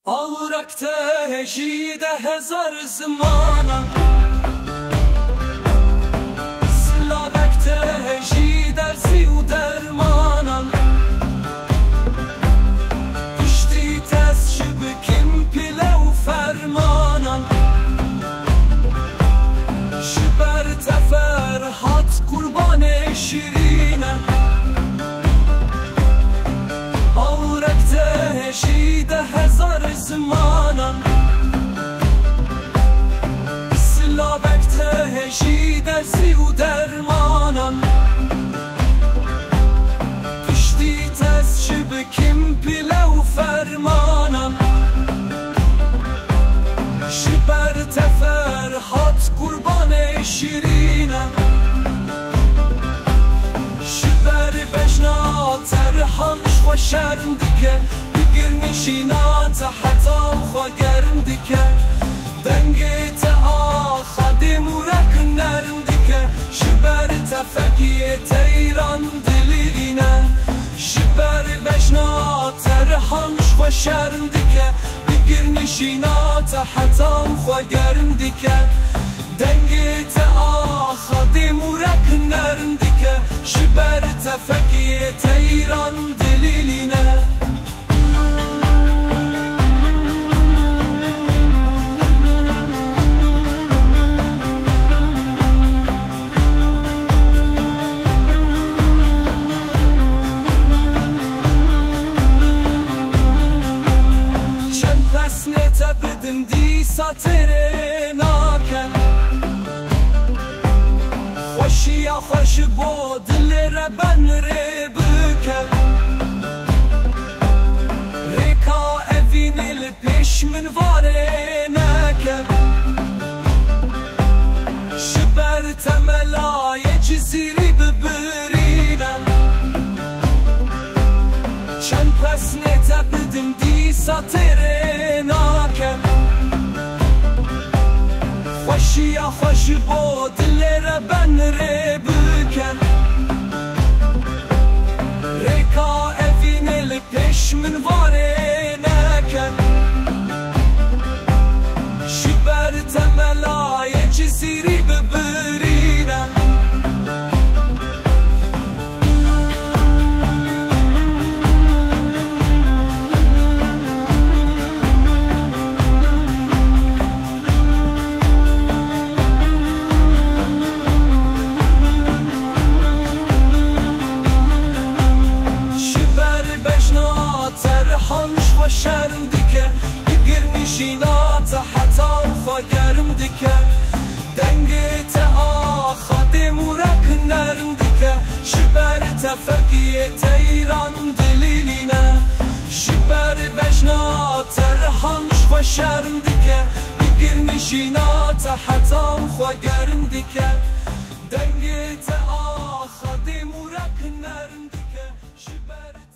آورکته هجیده هزار زمانم سلابکته هجیده زیو درمانم پشتی تز شبکیم پیله و فرمانم شبر تفر هات قربان شیرینم آورکته هجیده هزار زمانم سلابکته هجیده زیو درمانم پشتی تز شبکیم پیله و فرمانم شبر تفر هات قربان شیرینم شبر بجنا ترحمش و شرم دیگه بگیر نشینات حتا خوا گرم دیگه دنگت آخدیم و رک نرم دیگه شبر تفکیه تیران دلیرینه شبر بجنا ترحمش و شرم دیگه بگیر نشینات حتا خوا گرم دیگه دنگت آخدیم و رک نرم دیگه شبر تفکیه تیران دلیرینه بدم دی ساتره ناکن خوشی خوش با دل ربن ری بکن ریکا اوین الپیش من واره نکن شبر تملای جزیری ببرینم چند پس نتا بدم دی ساتره ناکن خوشی خوش با دل ربن ری بکن ریکا اوین الپیش من واره نکن شبر تملای جزیری ببرینم ترحمش و شرم دیگه بگیر نشینات حتا خوا گرم دیگه دنگت آخدیم و رک نرم دیگه شبر تفکیه تیران دلیرینه شبر بجنا ترحمش و شرم دیگه بگیر نشینات حتا خوا گرم دیگه دنگت آخدیم و رک نرم دیگه شبر